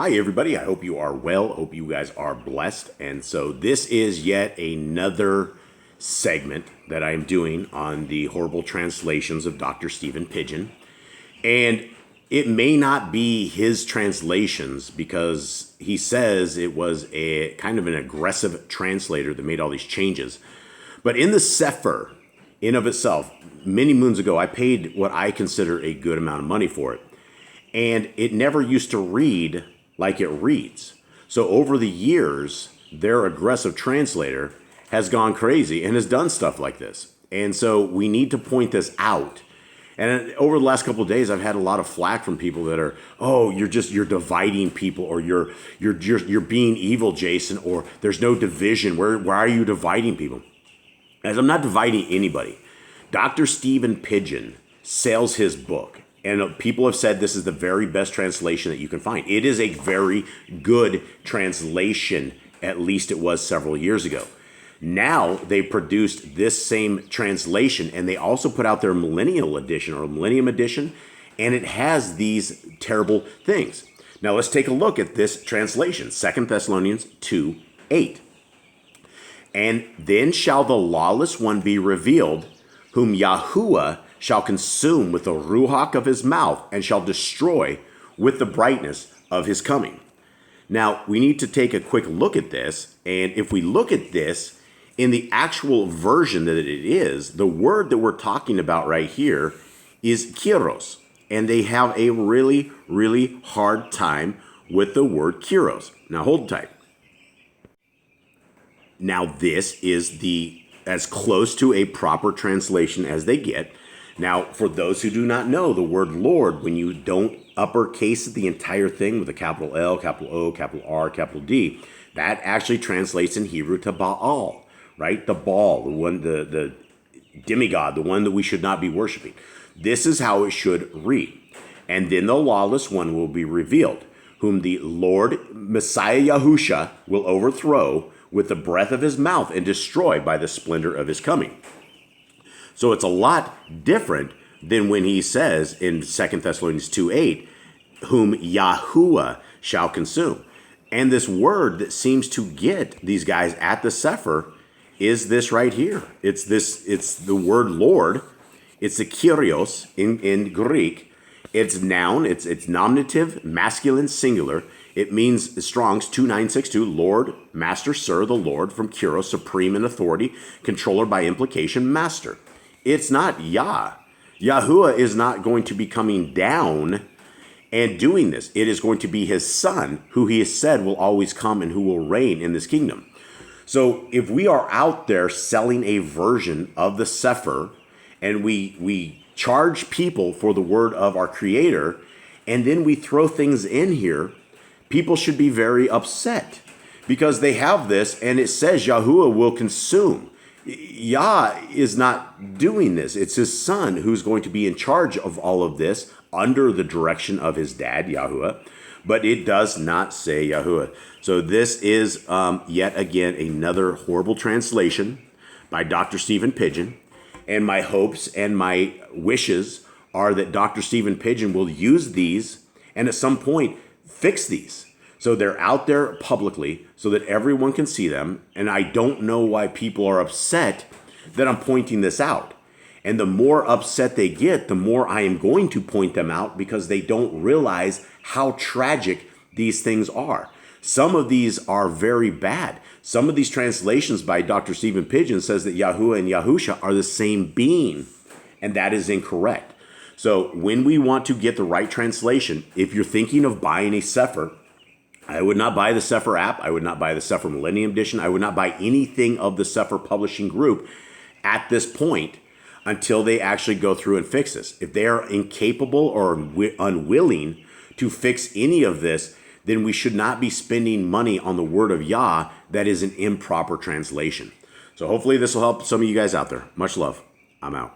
Hi, everybody. I hope you are well. Hope you guys are blessed. And so this is yet another segment that I'm doing on the horrible translations of Dr. Stephen PIDGEON. And it may not be his translations because he says it was a kind of an aggressive translator that made all these changes. But in the Cepher, in of itself, many moons ago, I paid what I consider a good amount of money for it. And it never used to read like it reads. So over the years, their aggressive translator has gone crazy and has done stuff like this. And so we need to point this out. And over the last couple of days, I've had a lot of flack from people that are, oh, you're dividing people, or you're being evil, Jason, or there's no division. Why are you dividing people? As I'm not dividing anybody. Dr. Stephen PIDGEON sells his book. And people have said this is the very best translation that you can find. It is a very good translation, at least it was several years ago. Now they produced this same translation, and they also put out their millennial edition or millennium edition, and it has these terrible things. Now let's take a look at this translation, 2 Thessalonians 2:8. And then shall the lawless one be revealed, whom Yahuwah shall consume with the ruach of his mouth, and shall destroy with the brightness of his coming. Now, we need to take a quick look at this, and if we look at this in the actual version that it is, the word that we're talking about right here is kyros, and they have a really, really hard time with the word kyros. Now, hold tight. Now, this is as close to a proper translation as they get. Now, for those who do not know, the word Lord, when you don't uppercase the entire thing with a capital L, capital O, capital R, capital D, that actually translates in Hebrew to Baal, right? The Baal, the one, the demigod, the one that we should not be worshiping. This is how it should read. And then the lawless one will be revealed, whom the Lord Messiah Yahusha will overthrow with the breath of his mouth and destroy by the splendor of his coming. So it's a lot different than when he says in 2 Thessalonians 2:8, whom Yahuwah shall consume. And this word that seems to get these guys at the Cepher is this right here. It's the word Lord. It's the kyrios in Greek. It's noun. It's nominative, masculine, singular. It means Strong's 2962, Lord, Master, Sir, the Lord, from kyros, supreme in authority, controller by implication, master. It's not Yah. Yahuwah is not going to be coming down and doing this. It is going to be his son, who he has said will always come and who will reign in this kingdom. So if we are out there selling a version of the Cepher, and we charge people for the word of our Creator, and then we throw things in here, people should be very upset because they have this and it says Yahuwah will consume. Yah is not doing this. It's his son who's going to be in charge of all of this under the direction of his dad, Yahuwah. But it does not say Yahuwah. So this is yet again another horrible translation by Dr. Stephen PIDGEON. And my hopes and my wishes are that Dr. Stephen PIDGEON will use these and at some point fix these. So they're out there publicly so that everyone can see them. And I don't know why people are upset that I'm pointing this out. And the more upset they get, the more I am going to point them out because they don't realize how tragic these things are. Some of these are very bad. Some of these translations by Dr. Stephen PIDGEON says that Yahuwah and Yahusha are the same being. And that is incorrect. So when we want to get the right translation, if you're thinking of buying a Cepher, I would not buy the Cepher app. I would not buy the Cepher Millennium Edition. I would not buy anything of the Cepher Publishing Group at this point until they actually go through and fix this. If they are incapable or unwilling to fix any of this, then we should not be spending money on the word of Yah that is an improper translation. So hopefully this will help some of you guys out there. Much love. I'm out.